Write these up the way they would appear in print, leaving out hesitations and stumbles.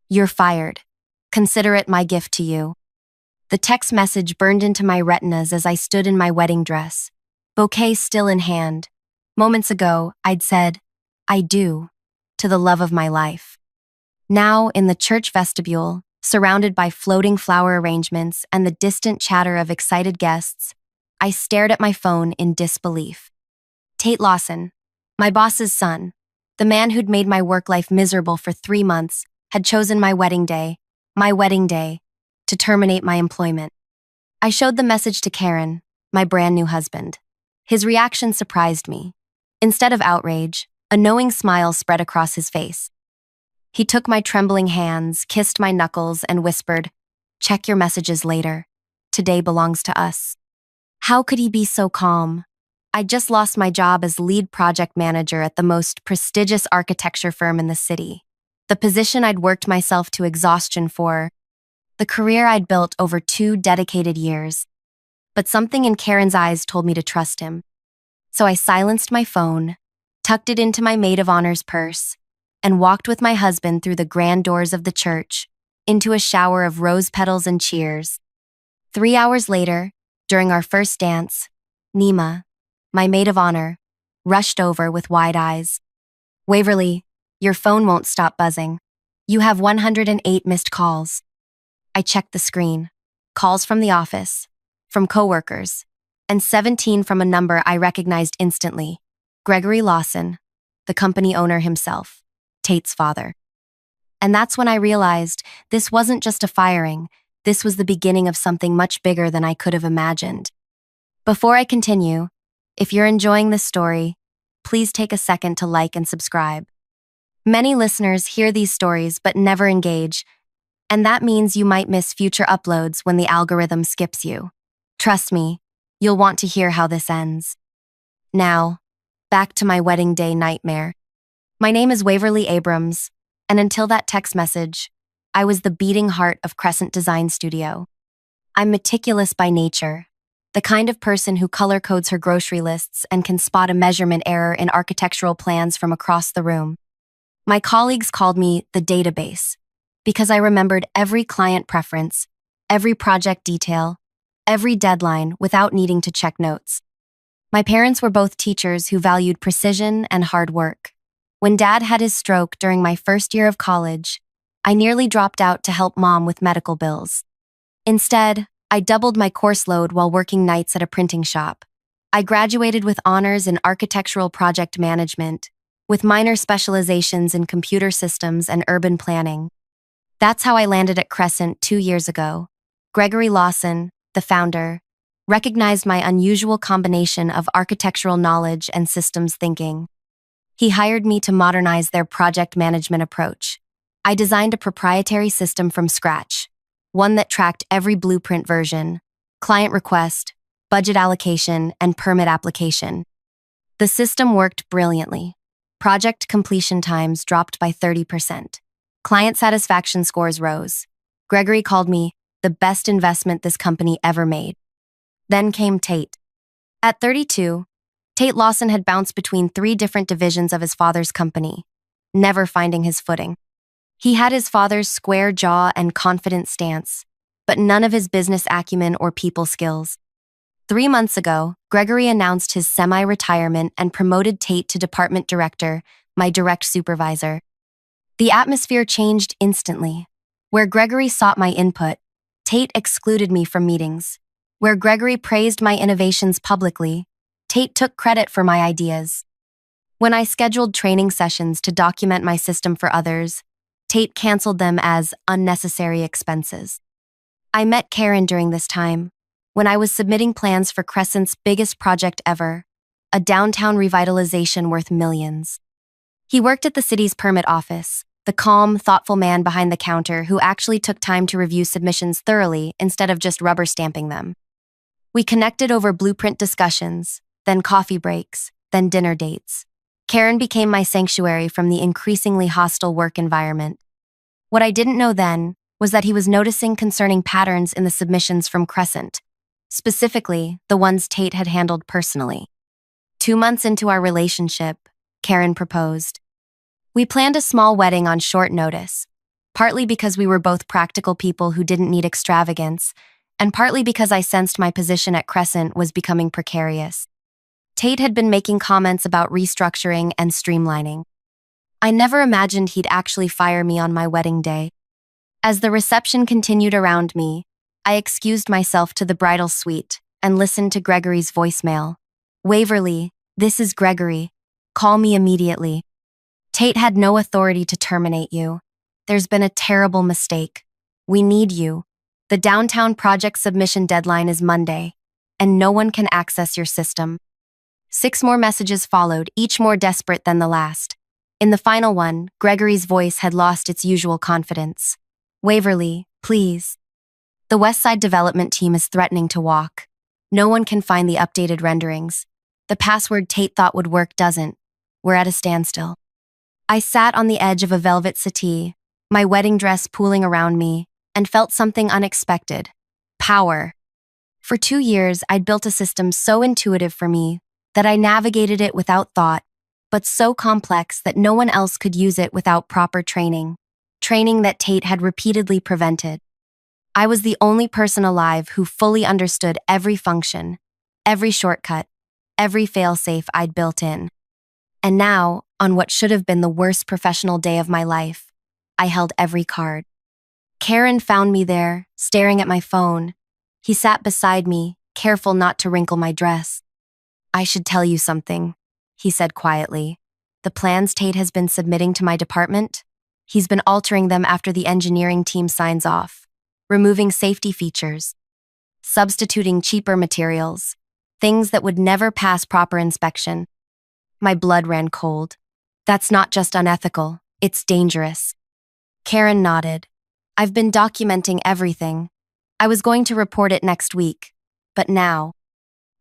"You're fired. Consider it my gift to you." The text message burned into my retinas as I stood in my wedding dress, bouquet still in hand. Moments ago, I'd said, "I do," to the love of my life. Now, in the church vestibule, surrounded by floating flower arrangements and the distant chatter of excited guests, I stared at my phone in disbelief. Tate Lawson, my boss's son, the man who'd made my work life miserable for 3 months, had chosen my wedding day, to terminate my employment. I showed the message to Karen, my brand new husband. His reaction surprised me. Instead of outrage, a knowing smile spread across his face. He took my trembling hands, kissed my knuckles, and whispered, "Check your messages later. Today belongs to us." How could he be so calm? I'd just lost my job as lead project manager at the most prestigious architecture firm in the city. The position I'd worked myself to exhaustion for. The career I'd built over 2 dedicated years. But something in Karen's eyes told me to trust him. So I silenced my phone, tucked it into my maid of honor's purse, and walked with my husband through the grand doors of the church, into a shower of rose petals and cheers. 3 hours later, during our first dance, Nima, my maid of honor, rushed over with wide eyes. "Waverly, your phone won't stop buzzing. You have 108 missed calls." I checked the screen. Calls from the office, from coworkers, and 17 from a number I recognized instantly. Gregory Lawson, the company owner himself, Tate's father. And that's when I realized this wasn't just a firing, this was the beginning of something much bigger than I could have imagined. Before I continue, if you're enjoying this story, please take a second to like and subscribe. Many listeners hear these stories but never engage, and that means you might miss future uploads when the algorithm skips you. Trust me, you'll want to hear how this ends. Now, back to my wedding day nightmare. My name is Waverly Abrams, and until that text message, I was the beating heart of Crescent Design Studio. I'm meticulous by nature, the kind of person who color codes her grocery lists and can spot a measurement error in architectural plans from across the room. My colleagues called me the database, because I remembered every client preference, every project detail, every deadline without needing to check notes. My parents were both teachers who valued precision and hard work. When Dad had his stroke during my first year of college, I nearly dropped out to help Mom with medical bills. Instead, I doubled my course load while working nights at a printing shop. I graduated with honors in architectural project management, with minor specializations in computer systems and urban planning. That's how I landed at Crescent 2 years ago. Gregory Lawson, the founder, recognized my unusual combination of architectural knowledge and systems thinking. He hired me to modernize their project management approach. I designed a proprietary system from scratch, one that tracked every blueprint version, client request, budget allocation, and permit application. The system worked brilliantly. Project completion times dropped by 30%. Client satisfaction scores rose. Gregory called me the best investment this company ever made. Then came Tate. At 32, Tate Lawson had bounced between 3 different divisions of his father's company, never finding his footing. He had his father's square jaw and confident stance, but none of his business acumen or people skills. 3 months ago, Gregory announced his semi-retirement and promoted Tate to department director, my direct supervisor. The atmosphere changed instantly. Where Gregory sought my input, Tate excluded me from meetings. Where Gregory praised my innovations publicly, Tate took credit for my ideas. When I scheduled training sessions to document my system for others, Tate canceled them as unnecessary expenses. I met Karen during this time, when I was submitting plans for Crescent's biggest project ever, a downtown revitalization worth millions. He worked at the city's permit office, the calm, thoughtful man behind the counter who actually took time to review submissions thoroughly instead of just rubber stamping them. We connected over blueprint discussions, then coffee breaks, then dinner dates. Karen became my sanctuary from the increasingly hostile work environment. What I didn't know then was that he was noticing concerning patterns in the submissions from Crescent, specifically the ones Tate had handled personally. 2 months into our relationship, Karen proposed. We planned a small wedding on short notice, partly because we were both practical people who didn't need extravagance, and partly because I sensed my position at Crescent was becoming precarious. Tate had been making comments about restructuring and streamlining. I never imagined he'd actually fire me on my wedding day. As the reception continued around me, I excused myself to the bridal suite and listened to Gregory's voicemail. "Waverly, this is Gregory. Call me immediately. Tate had no authority to terminate you. There's been a terrible mistake. We need you. The downtown project submission deadline is Monday, and no one can access your system." 6 more messages followed, each more desperate than the last. In the final one, Gregory's voice had lost its usual confidence. "Waverly, please. The Westside development team is threatening to walk. No one can find the updated renderings. The password Tate thought would work doesn't. We're at a standstill." I sat on the edge of a velvet settee, my wedding dress pooling around me, and felt something unexpected. Power. For 2 years, I'd built a system so intuitive for me that I navigated it without thought, but so complex that no one else could use it without proper training that Tate had repeatedly prevented. I was the only person alive who fully understood every function, every shortcut, every failsafe I'd built in. And now, on what should have been the worst professional day of my life, I held every card. Karen found me there, staring at my phone. He sat beside me, careful not to wrinkle my dress. "I should tell you something," he said quietly. "The plans Tate has been submitting to my department, he's been altering them after the engineering team signs off, removing safety features, substituting cheaper materials, things that would never pass proper inspection." My blood ran cold. "That's not just unethical, it's dangerous." Karen nodded. "I've been documenting everything. I was going to report it next week, but now."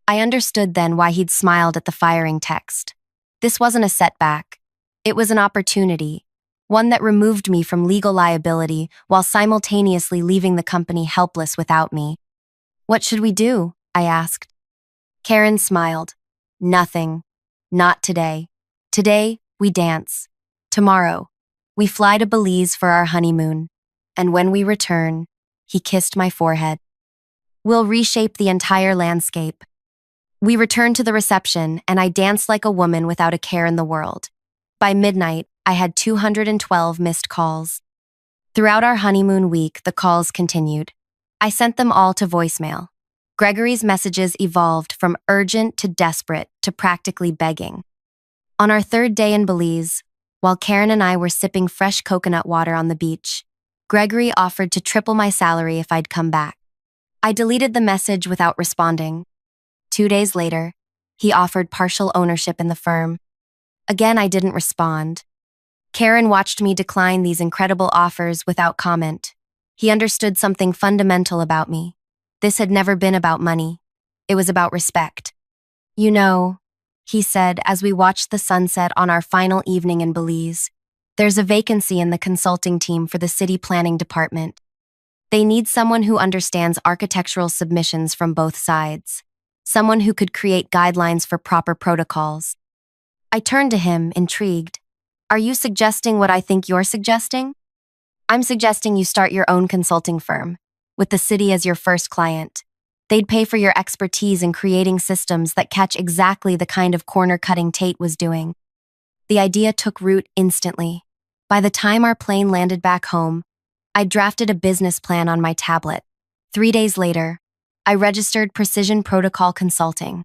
I understood then why he'd smiled at the firing text. This wasn't a setback. It was an opportunity, one that removed me from legal liability while simultaneously leaving the company helpless without me. "What should we do?" I asked. Karen smiled. "Nothing. Not today. Today, we dance. Tomorrow, we fly to Belize for our honeymoon. And when we return," he kissed my forehead, "we'll reshape the entire landscape." We returned to the reception, and I danced like a woman without a care in the world. By midnight, I had 212 missed calls. Throughout our honeymoon week, the calls continued. I sent them all to voicemail. Gregory's messages evolved from urgent to desperate to practically begging. On our 3rd day in Belize, while Karen and I were sipping fresh coconut water on the beach, Gregory offered to triple my salary if I'd come back. I deleted the message without responding. 2 days later, he offered partial ownership in the firm. Again, I didn't respond. Karen watched me decline these incredible offers without comment. He understood something fundamental about me. This had never been about money. It was about respect. "You know," he said as we watched the sunset on our final evening in Belize, "there's a vacancy in the consulting team for the city planning department. They need someone who understands architectural submissions from both sides. Someone who could create guidelines for proper protocols." I turned to him, intrigued. "Are you suggesting what I think you're suggesting?" "I'm suggesting you start your own consulting firm, with the city as your first client. They'd pay for your expertise in creating systems that catch exactly the kind of corner-cutting Tate was doing." The idea took root instantly. By the time our plane landed back home, I'd drafted a business plan on my tablet. 3 days later, I registered Precision Protocol Consulting.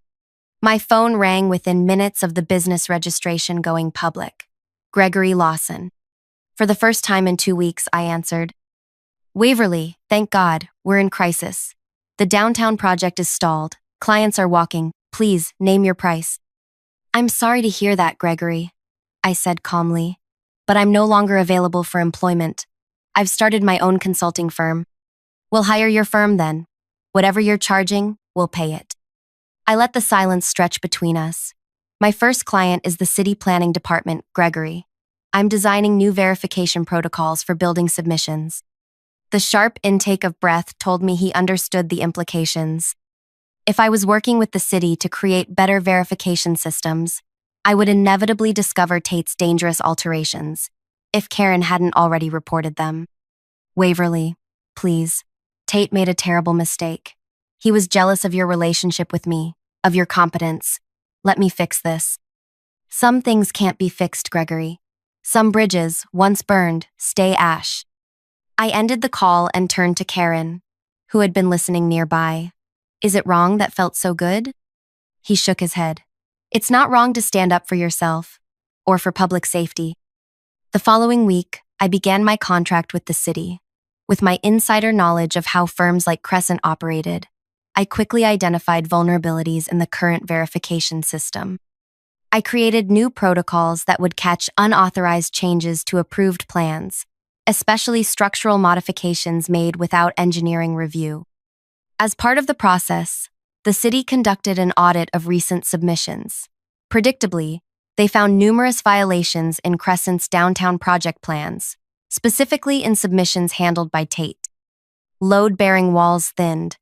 My phone rang within minutes of the business registration going public. Gregory Lawson. For the first time in 2 weeks, I answered. "Waverly, thank God, we're in crisis. The downtown project is stalled. Clients are walking. Please, name your price." "I'm sorry to hear that, Gregory," I said calmly, "but I'm no longer available for employment. I've started my own consulting firm." "We'll hire your firm then. Whatever you're charging, we'll pay it." I let the silence stretch between us. "My first client is the city planning department, Gregory. I'm designing new verification protocols for building submissions." The sharp intake of breath told me he understood the implications. If I was working with the city to create better verification systems, I would inevitably discover Tate's dangerous alterations, if Karen hadn't already reported them. Waverly, please. Tate made a terrible mistake. He was jealous of your relationship with me, of your competence. Let me fix this. Some things can't be fixed, Gregory. Some bridges, once burned, stay ash. I ended the call and turned to Karen, who had been listening nearby. Is it wrong that felt so good? He shook his head. It's not wrong to stand up for yourself, or for public safety. The following week, I began my contract with the city. With my insider knowledge of how firms like Crescent operated, I quickly identified vulnerabilities in the current verification system. I created new protocols that would catch unauthorized changes to approved plans, especially structural modifications made without engineering review. As part of the process, the city conducted an audit of recent submissions. Predictably, they found numerous violations in Crescent's downtown project plans, specifically in submissions handled by Tate. Load-bearing walls thinned,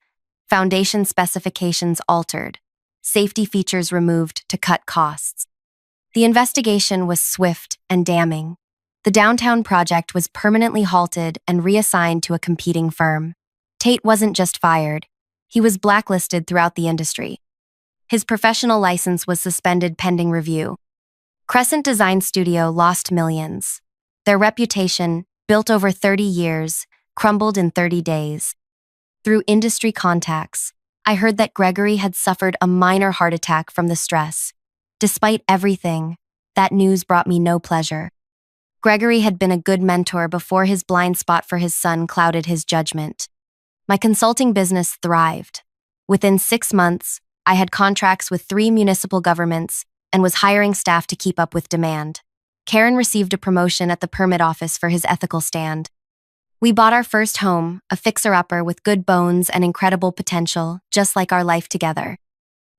foundation specifications altered, safety features removed to cut costs. The investigation was swift and damning. The downtown project was permanently halted and reassigned to a competing firm. Tate wasn't just fired, he was blacklisted throughout the industry. His professional license was suspended pending review. Crescent Design Studio lost millions. Their reputation, built over 30 years, crumbled in 30 days. Through industry contacts, I heard that Gregory had suffered a minor heart attack from the stress. Despite everything, that news brought me no pleasure. Gregory had been a good mentor before his blind spot for his son clouded his judgment. My consulting business thrived. Within 6 months, I had contracts with 3 municipal governments and was hiring staff to keep up with demand. Karen received a promotion at the permit office for his ethical stand. We bought our first home, a fixer-upper with good bones and incredible potential, just like our life together.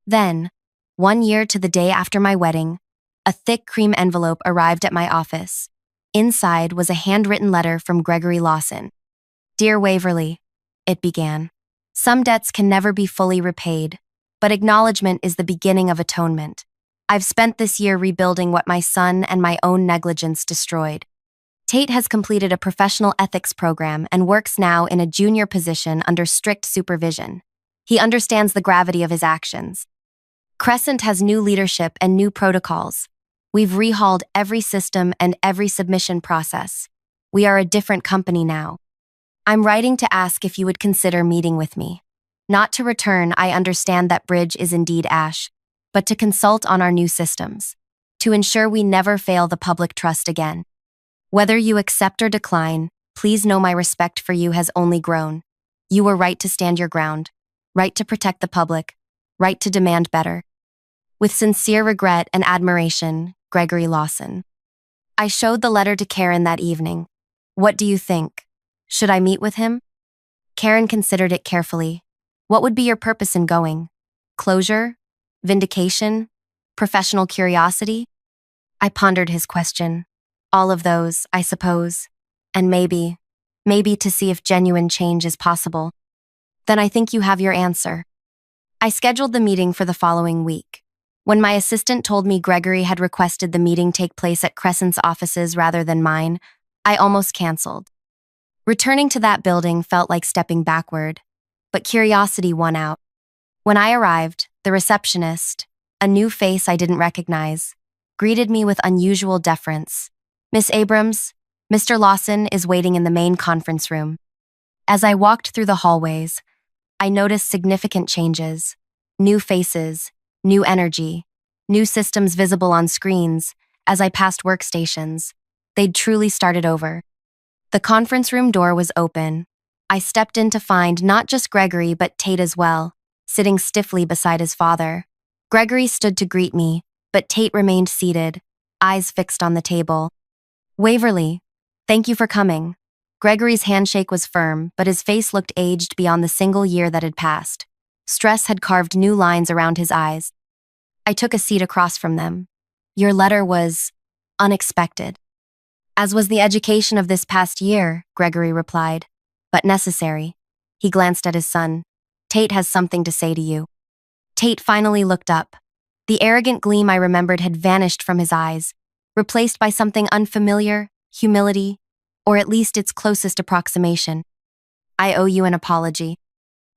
Then, 1 year to the day after my wedding, a thick cream envelope arrived at my office. Inside was a handwritten letter from Gregory Lawson. Dear Waverly, it began. Some debts can never be fully repaid, but acknowledgement is the beginning of atonement. I've spent this year rebuilding what my son and my own negligence destroyed. Tate has completed a professional ethics program and works now in a junior position under strict supervision. He understands the gravity of his actions. Crescent has new leadership and new protocols. We've rehauled every system and every submission process. We are a different company now. I'm writing to ask if you would consider meeting with me. Not to return, I understand that bridge is indeed ash, but to consult on our new systems, to ensure we never fail the public trust again. Whether you accept or decline, please know my respect for you has only grown. You were right to stand your ground, right to protect the public, right to demand better. With sincere regret and admiration, Gregory Lawson. I showed the letter to Karen that evening. What do you think? Should I meet with him? Karen considered it carefully. What would be your purpose in going? Closure? Vindication? Professional curiosity? I pondered his question. All of those, I suppose. And maybe to see if genuine change is possible. Then I think you have your answer. I scheduled the meeting for the following week. When my assistant told me Gregory had requested the meeting take place at Crescent's offices rather than mine, I almost canceled. Returning to that building felt like stepping backward, but curiosity won out. When I arrived, the receptionist, a new face I didn't recognize, greeted me with unusual deference. Miss Abrams, Mr. Lawson is waiting in the main conference room. As I walked through the hallways, I noticed significant changes. New faces, new energy, new systems visible on screens. As I passed workstations, they'd truly started over. The conference room door was open. I stepped in to find not just Gregory but Tate as well, sitting stiffly beside his father. Gregory stood to greet me, but Tate remained seated, eyes fixed on the table. Waverly, thank you for coming. Gregory's handshake was firm, but his face looked aged beyond the single year that had passed. Stress had carved new lines around his eyes. I took a seat across from them. Your letter was unexpected. As was the education of this past year, Gregory replied, but necessary. He glanced at his son. Tate has something to say to you. Tate finally looked up. The arrogant gleam I remembered had vanished from his eyes, replaced by something unfamiliar, humility. or at least its closest approximation. I owe you an apology,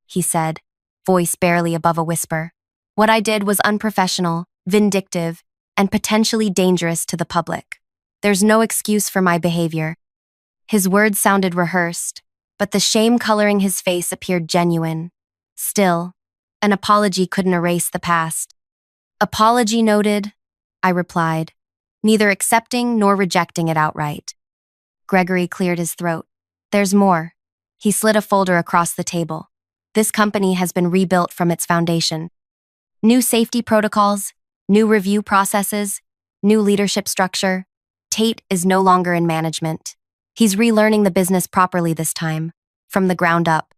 he said, voice barely above a whisper. What I did was unprofessional, vindictive, and potentially dangerous to the public. There's no excuse for my behavior. His words sounded rehearsed, but the shame coloring his face appeared genuine. Still, an apology couldn't erase the past. Apology noted, I replied, neither accepting nor rejecting it outright. Gregory cleared his throat. There's more. He slid a folder across the table. This company has been rebuilt from its foundation. New safety protocols, new review processes, new leadership structure. Tate is no longer in management. He's relearning the business properly this time, from the ground up.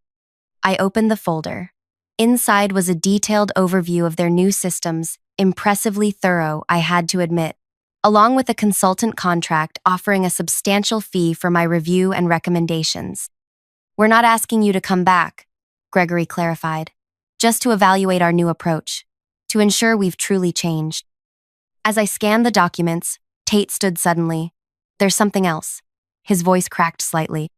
I opened the folder. Inside was a detailed overview of their new systems, impressively thorough, I had to admit, along with a consultant contract offering a substantial fee for my review and recommendations. We're not asking you to come back, Gregory clarified, just to evaluate our new approach, to ensure we've truly changed. As I scanned the documents, Tate stood suddenly. There's something else. His voice cracked slightly.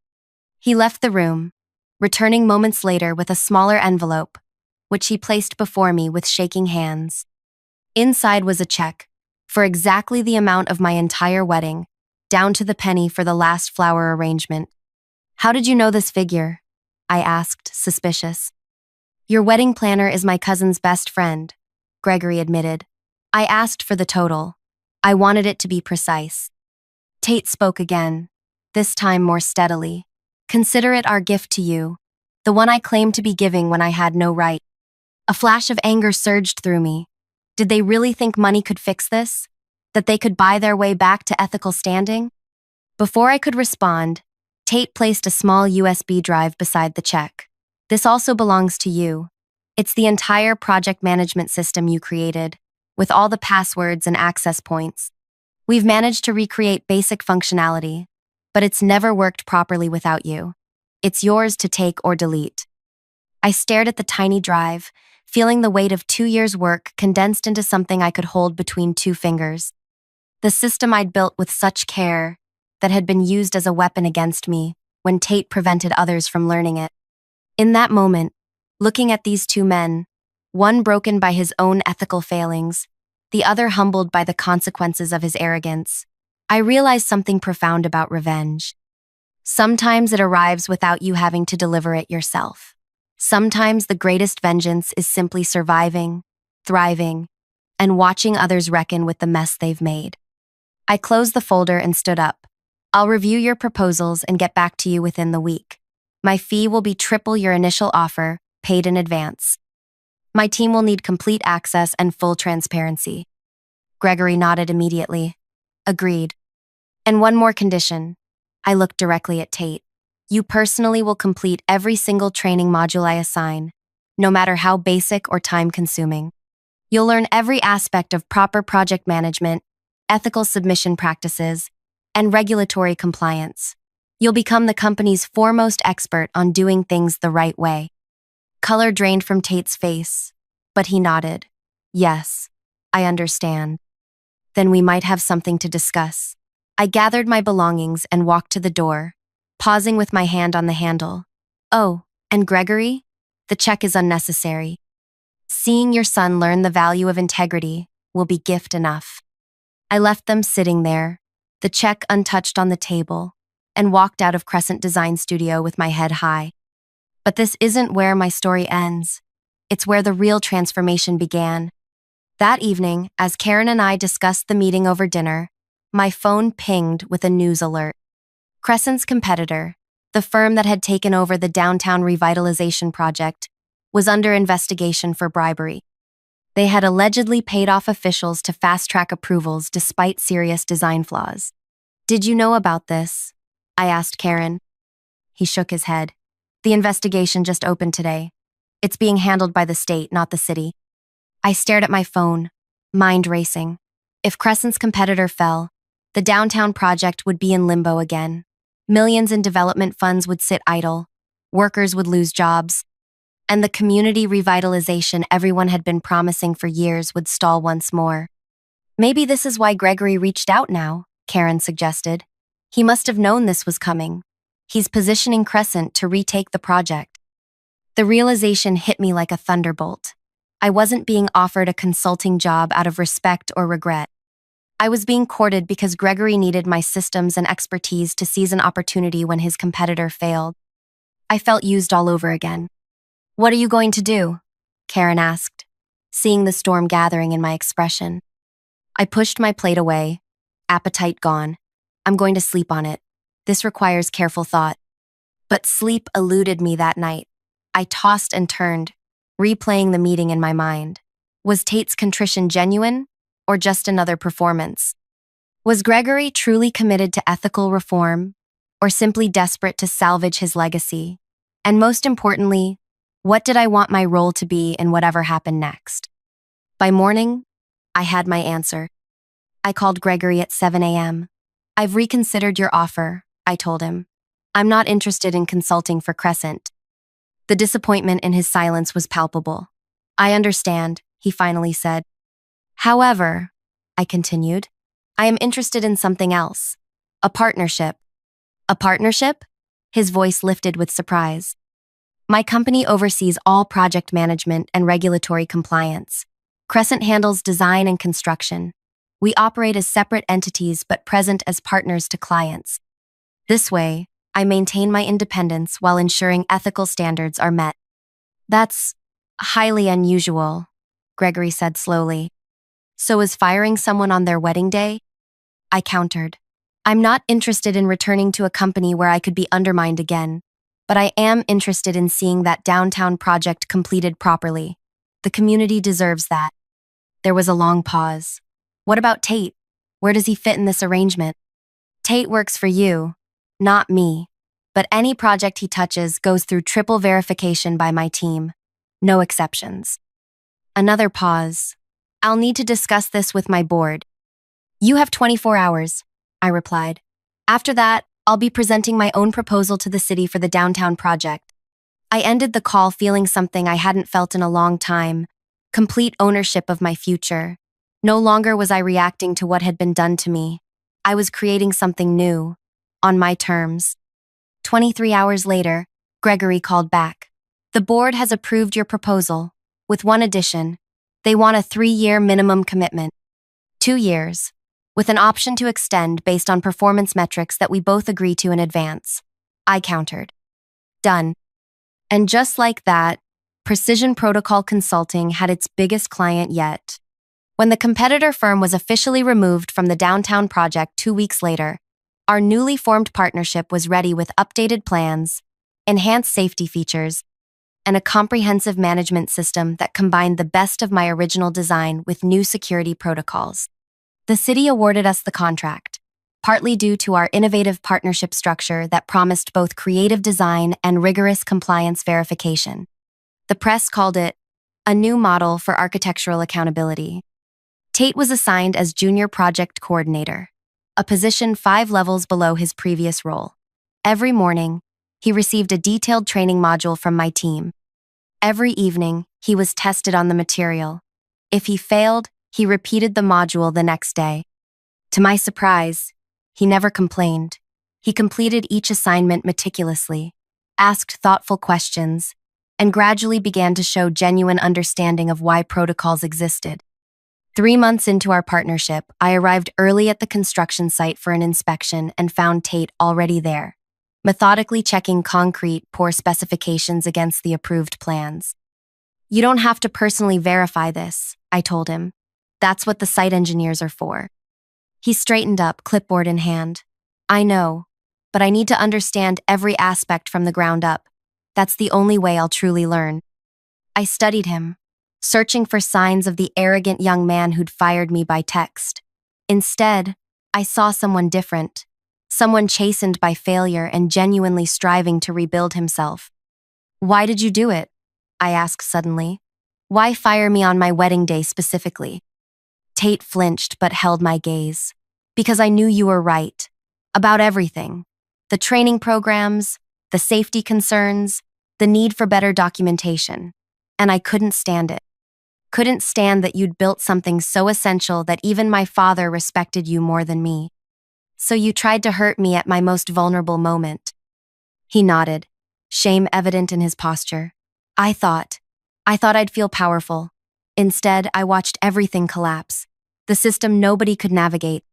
He left the room, returning moments later with a smaller envelope, which he placed before me with shaking hands. Inside was a check, for exactly the amount of my entire wedding, down to the penny for the last flower arrangement. How did you know this figure? I asked, suspicious. Your wedding planner is my cousin's best friend, Gregory admitted. I asked for the total. I wanted it to be precise. Tate spoke again, this time more steadily. Consider it our gift to you, the one I claimed to be giving when I had no right. A flash of anger surged through me. Did they really think money could fix this? That they could buy their way back to ethical standing? Before I could respond, Tate placed a small USB drive beside the check. This also belongs to you. It's the entire project management system you created, with all the passwords and access points. We've managed to recreate basic functionality, but it's never worked properly without you. It's yours to take or delete. I stared at the tiny drive, feeling the weight of 2 years' work condensed into something I could hold between 2 fingers. The system I'd built with such care that had been used as a weapon against me when Tate prevented others from learning it. In that moment, looking at these 2 men, one broken by his own ethical failings, the other humbled by the consequences of his arrogance, I realized something profound about revenge. Sometimes it arrives without you having to deliver it yourself. Sometimes the greatest vengeance is simply surviving, thriving, and watching others reckon with the mess they've made. I closed the folder and stood up. I'll review your proposals and get back to you within the week. My fee will be triple your initial offer, paid in advance. My team will need complete access and full transparency. Gregory nodded immediately. Agreed. And one more condition. I looked directly at Tate. You personally will complete every single training module I assign, no matter how basic or time-consuming. You'll learn every aspect of proper project management, ethical submission practices, and regulatory compliance. You'll become the company's foremost expert on doing things the right way. Color drained from Tate's face, but he nodded. Yes, I understand. Then we might have something to discuss. I gathered my belongings and walked to the door, pausing with my hand on the handle. Oh, and Gregory? The check is unnecessary. Seeing your son learn the value of integrity will be gift enough. I left them sitting there, the check untouched on the table, and walked out of Crescent Design Studio with my head high. But this isn't where my story ends. It's where the real transformation began. That evening, as Karen and I discussed the meeting over dinner, my phone pinged with a news alert. Crescent's competitor, the firm that had taken over the downtown revitalization project, was under investigation for bribery. They had allegedly paid off officials to fast-track approvals despite serious design flaws. Did you know about this? I asked Karen. He shook his head. The investigation just opened today. It's being handled by the state, not the city. I stared at my phone, mind racing. If Crescent's competitor fell, the downtown project would be in limbo again. Millions in development funds would sit idle, workers would lose jobs, and the community revitalization everyone had been promising for years would stall once more. Maybe this is why Gregory reached out now, Karen suggested. He must have known this was coming. He's positioning Crescent to retake the project. The realization hit me like a thunderbolt. I wasn't being offered a consulting job out of respect or regret. I was being courted because Gregory needed my systems and expertise to seize an opportunity when his competitor failed. I felt used all over again. "What are you going to do?" Karen asked, seeing the storm gathering in my expression. I pushed my plate away, appetite gone. "I'm going to sleep on it. This requires careful thought." But sleep eluded me that night. I tossed and turned, replaying the meeting in my mind. Was Tate's contrition genuine, or just another performance? Was Gregory truly committed to ethical reform, or simply desperate to salvage his legacy? And most importantly, what did I want my role to be in whatever happened next? By morning, I had my answer. I called Gregory at 7 a.m. "I've reconsidered your offer," I told him. "I'm not interested in consulting for Crescent." The disappointment in his silence was palpable. "I understand," he finally said. "However," I continued, "I am interested in something else. A partnership." "A partnership?" His voice lifted with surprise. "My company oversees all project management and regulatory compliance. Crescent handles design and construction. We operate as separate entities but present as partners to clients. This way, I maintain my independence while ensuring ethical standards are met." "That's highly unusual," Gregory said slowly. "So is firing someone on their wedding day?" I countered. "I'm not interested in returning to a company where I could be undermined again, but I am interested in seeing that downtown project completed properly. The community deserves that." There was a long pause. "What about Tate? Where does he fit in this arrangement?" "Tate works for you, not me. But any project he touches goes through triple verification by my team. No exceptions." Another pause. "I'll need to discuss this with my board." "You have 24 hours, I replied. "After that, I'll be presenting my own proposal to the city for the downtown project." I ended the call feeling something I hadn't felt in a long time, complete ownership of my future. No longer was I reacting to what had been done to me. I was creating something new, on my terms. 23 hours later, Gregory called back. "The board has approved your proposal, with one addition. They want a 3-year minimum commitment. 2 years, with an option to extend based on performance metrics that we both agree to in advance." I countered. "Done." And just like that, Precision Protocol Consulting had its biggest client yet. When the competitor firm was officially removed from the downtown project 2 weeks later, our newly formed partnership was ready with updated plans, enhanced safety features, and a comprehensive management system that combined the best of my original design with new security protocols. The city awarded us the contract, partly due to our innovative partnership structure that promised both creative design and rigorous compliance verification. The press called it a new model for architectural accountability. Tate was assigned as Junior Project Coordinator, a position 5 levels below his previous role. Every morning, he received a detailed training module from my team. Every evening, he was tested on the material. If he failed, he repeated the module the next day. To my surprise, he never complained. He completed each assignment meticulously, asked thoughtful questions, and gradually began to show genuine understanding of why protocols existed. 3 months into our partnership, I arrived early at the construction site for an inspection and found Tate already there, methodically checking concrete pour specifications against the approved plans. "You don't have to personally verify this," I told him. "That's what the site engineers are for." He straightened up, clipboard in hand. "I know, but I need to understand every aspect from the ground up. That's the only way I'll truly learn." I studied him, searching for signs of the arrogant young man who'd fired me by text. Instead, I saw someone different, someone chastened by failure and genuinely striving to rebuild himself. "Why did you do it?" I asked suddenly. "Why fire me on my wedding day specifically?" Tate flinched but held my gaze. "Because I knew you were right. About everything. The training programs, the safety concerns, the need for better documentation. And I couldn't stand it. Couldn't stand that you'd built something so essential that even my father respected you more than me." So you tried to hurt me at my most vulnerable moment. He nodded, shame evident in his posture. I thought I'd feel powerful. Instead, I watched everything collapse. The system nobody could navigate.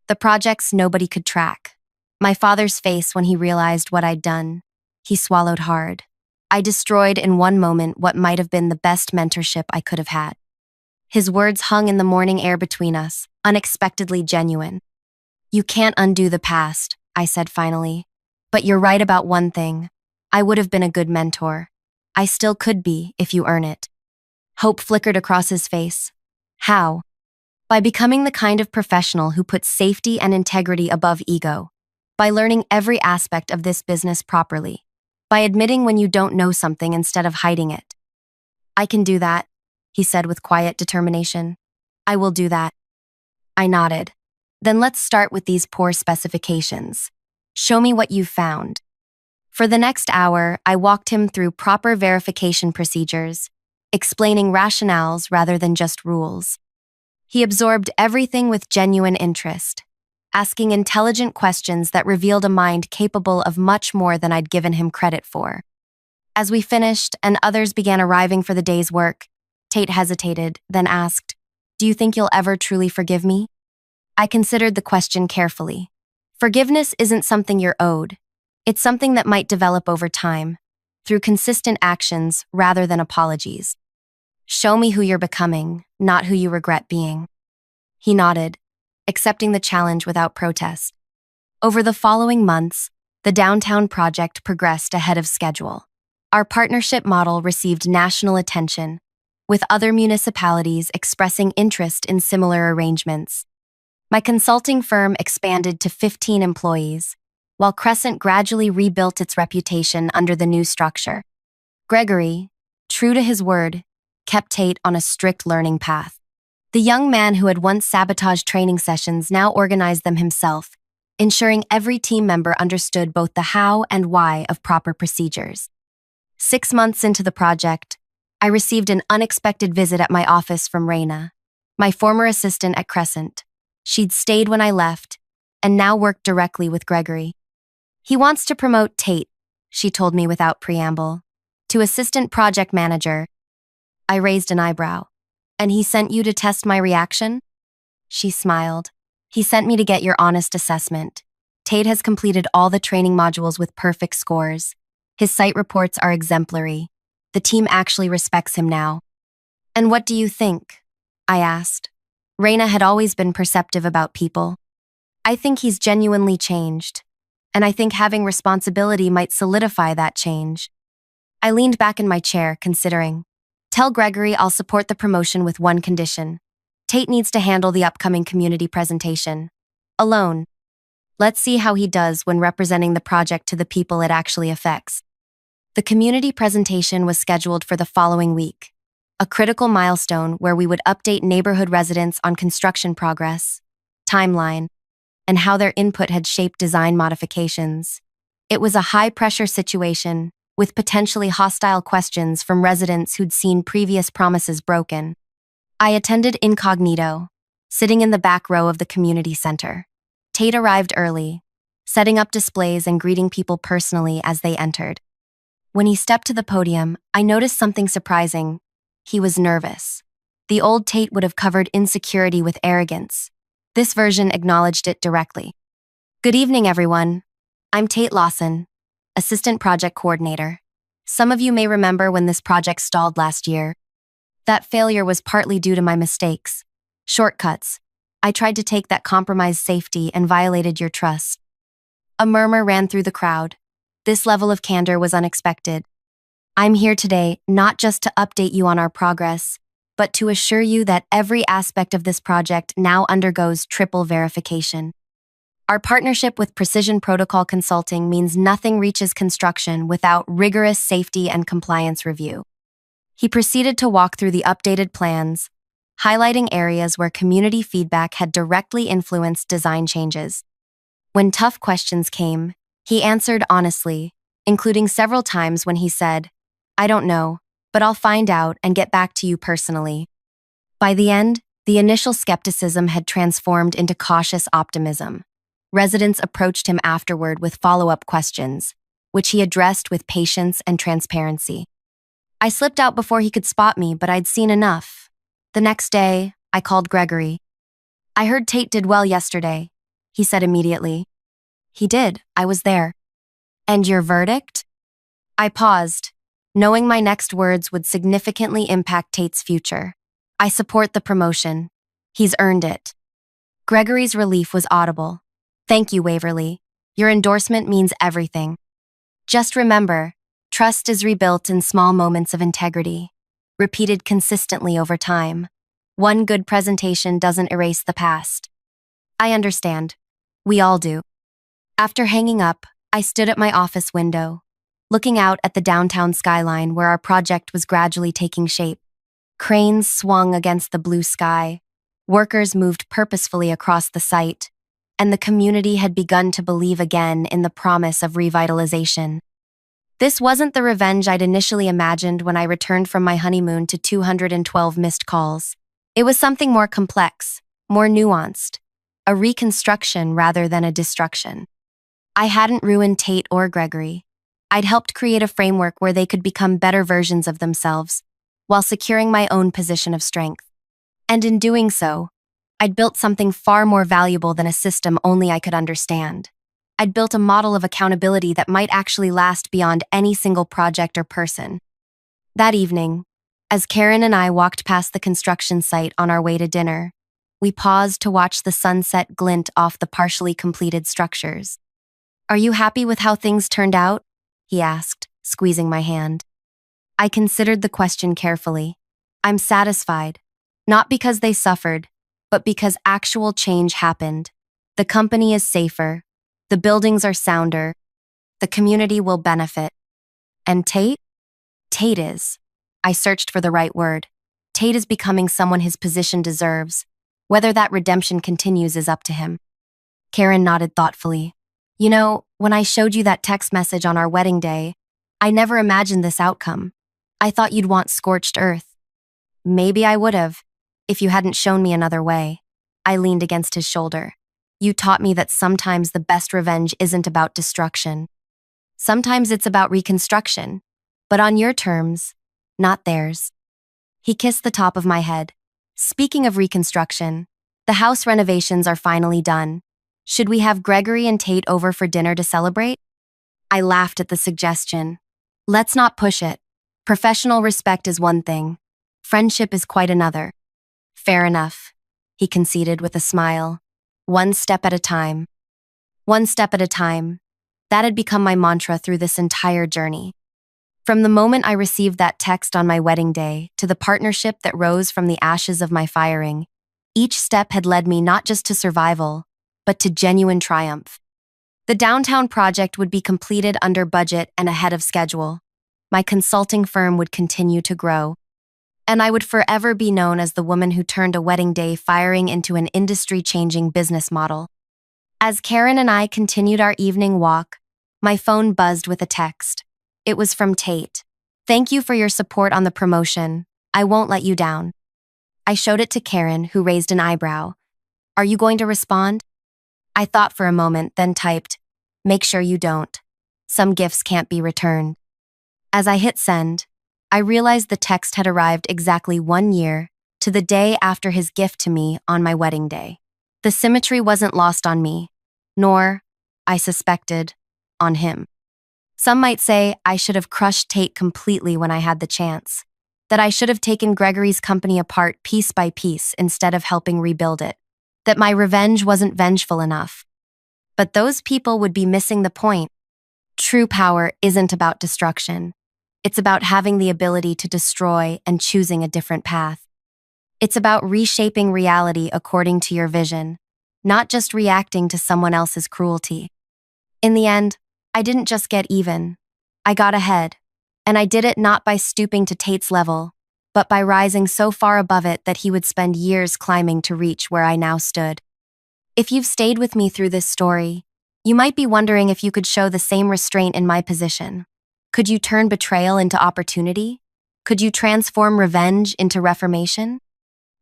The projects nobody could track. My father's face when he realized what I'd done. He swallowed hard. I destroyed in one moment what might have been the best mentorship I could have had. His words hung in the morning air between us, unexpectedly genuine. You can't undo the past, I said finally. But you're right about one thing. I would have been a good mentor. I still could be, if you earn it. Hope flickered across his face. How? By becoming the kind of professional who puts safety and integrity above ego. By learning every aspect of this business properly. By admitting when you don't know something instead of hiding it. I can do that, he said with quiet determination. I will do that. I nodded. Then let's start with these poor specifications. Show me what you've found. For the next hour, I walked him through proper verification procedures, explaining rationales rather than just rules. He absorbed everything with genuine interest, asking intelligent questions that revealed a mind capable of much more than I'd given him credit for. As we finished and others began arriving for the day's work, Tate hesitated, then asked, "Do you think you'll ever truly forgive me?" I considered the question carefully. Forgiveness isn't something you're owed. It's something that might develop over time, through consistent actions rather than apologies. Show me who you're becoming, not who you regret being. He nodded, accepting the challenge without protest. Over the following months, the downtown project progressed ahead of schedule. Our partnership model received national attention, with other municipalities expressing interest in similar arrangements. My consulting firm expanded to 15 employees, while Crescent gradually rebuilt its reputation under the new structure. Gregory, true to his word, kept Tate on a strict learning path. The young man who had once sabotaged training sessions now organized them himself, ensuring every team member understood both the how and why of proper procedures. 6 months into the project, I received an unexpected visit at my office from Raina, my former assistant at Crescent. She'd stayed when I left, and now worked directly with Gregory. He wants to promote Tate, she told me without preamble, to assistant project manager. I raised an eyebrow. And he sent you to test my reaction? She smiled. He sent me to get your honest assessment. Tate has completed all the training modules with perfect scores. His site reports are exemplary. The team actually respects him now. And what do you think? I asked. Raina had always been perceptive about people. I think he's genuinely changed. And I think having responsibility might solidify that change. I leaned back in my chair, considering. Tell Gregory I'll support the promotion with one condition. Tate needs to handle the upcoming community presentation. Alone. Let's see how he does when representing the project to the people it actually affects. The community presentation was scheduled for the following week, a critical milestone where we would update neighborhood residents on construction progress, timeline, and how their input had shaped design modifications. It was a high-pressure situation, with potentially hostile questions from residents who'd seen previous promises broken. I attended incognito, sitting in the back row of the community center. Tate arrived early, setting up displays and greeting people personally as they entered. When he stepped to the podium, I noticed something surprising. He was nervous. The old Tate would have covered insecurity with arrogance. This version acknowledged it directly. Good evening, everyone. I'm Tate Lawson, Assistant Project Coordinator. Some of you may remember when this project stalled last year. That failure was partly due to my mistakes. Shortcuts. I tried to take that compromised safety and violated your trust. A murmur ran through the crowd. This level of candor was unexpected. I'm here today not just to update you on our progress, but to assure you that every aspect of this project now undergoes triple verification. Our partnership with Precision Protocol Consulting means nothing reaches construction without rigorous safety and compliance review. He proceeded to walk through the updated plans, highlighting areas where community feedback had directly influenced design changes. When tough questions came, he answered honestly, including several times when he said, "I don't know, but I'll find out and get back to you personally." By the end, the initial skepticism had transformed into cautious optimism. Residents approached him afterward with follow-up questions, which he addressed with patience and transparency. I slipped out before he could spot me, but I'd seen enough. The next day, I called Gregory. "I heard Tate did well yesterday," he said immediately. "He did, I was there." "And your verdict?" I paused, knowing my next words would significantly impact Tate's future. "I support the promotion. He's earned it." Gregory's relief was audible. "Thank you, Waverly. Your endorsement means everything. Just remember, trust is rebuilt in small moments of integrity, repeated consistently over time. One good presentation doesn't erase the past." "I understand. We all do." After hanging up, I stood at my office window, looking out at the downtown skyline where our project was gradually taking shape. Cranes swung against the blue sky, workers moved purposefully across the site, and the community had begun to believe again in the promise of revitalization. This wasn't the revenge I'd initially imagined when I returned from my honeymoon to 212 missed calls. It was something more complex, more nuanced, a reconstruction rather than a destruction. I hadn't ruined Tate or Gregory. I'd helped create a framework where they could become better versions of themselves, while securing my own position of strength. And in doing so, I'd built something far more valuable than a system only I could understand. I'd built a model of accountability that might actually last beyond any single project or person. That evening, as Karen and I walked past the construction site on our way to dinner, we paused to watch the sunset glint off the partially completed structures. "Are you happy with how things turned out?" he asked, squeezing my hand. I considered the question carefully. "I'm satisfied, not because they suffered, but because actual change happened. The company is safer, the buildings are sounder, the community will benefit." "And Tate?" "Tate is." I searched for the right word. "Tate is becoming someone his position deserves. Whether that redemption continues is up to him." Karen nodded thoughtfully. "You know, when I showed you that text message on our wedding day, I never imagined this outcome. I thought you'd want scorched earth." "Maybe I would have, if you hadn't shown me another way." I leaned against his shoulder. "You taught me that sometimes the best revenge isn't about destruction. Sometimes it's about reconstruction, but on your terms, not theirs." He kissed the top of my head. "Speaking of reconstruction, the house renovations are finally done. Should we have Gregory and Tate over for dinner to celebrate?" I laughed at the suggestion. "Let's not push it. Professional respect is one thing. Friendship is quite another." "Fair enough," he conceded with a smile. "One step at a time." One step at a time. That had become my mantra through this entire journey. From the moment I received that text on my wedding day to the partnership that rose from the ashes of my firing, each step had led me not just to survival, but to genuine triumph. The downtown project would be completed under budget and ahead of schedule. My consulting firm would continue to grow, and I would forever be known as the woman who turned a wedding day firing into an industry-changing business model. As Karen and I continued our evening walk, my phone buzzed with a text. It was from Tate. "Thank you for your support on the promotion. I won't let you down." I showed it to Karen, who raised an eyebrow. "Are you going to respond?" I thought for a moment, then typed, "Make sure you don't. Some gifts can't be returned." As I hit send, I realized the text had arrived exactly 1 year to the day after his gift to me on my wedding day. The symmetry wasn't lost on me, nor, I suspected, on him. Some might say I should have crushed Tate completely when I had the chance, that I should have taken Gregory's company apart piece by piece instead of helping rebuild it, that my revenge wasn't vengeful enough. But those people would be missing the point. True power isn't about destruction. It's about having the ability to destroy and choosing a different path. It's about reshaping reality according to your vision, not just reacting to someone else's cruelty. In the end, I didn't just get even. I got ahead, and I did it not by stooping to Tate's level, but by rising so far above it that he would spend years climbing to reach where I now stood. If you've stayed with me through this story, you might be wondering if you could show the same restraint in my position. Could you turn betrayal into opportunity? Could you transform revenge into reformation?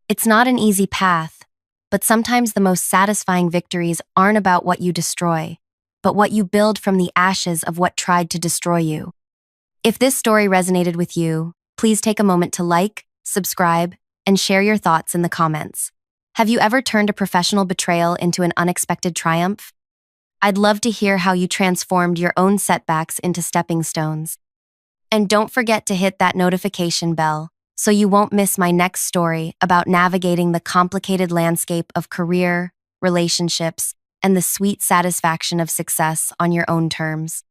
It's not an easy path, but sometimes the most satisfying victories aren't about what you destroy, but what you build from the ashes of what tried to destroy you. If this story resonated with you, please take a moment to like, subscribe, and share your thoughts in the comments. Have you ever turned a professional betrayal into an unexpected triumph? I'd love to hear how you transformed your own setbacks into stepping stones. And don't forget to hit that notification bell so you won't miss my next story about navigating the complicated landscape of career, relationships, and the sweet satisfaction of success on your own terms.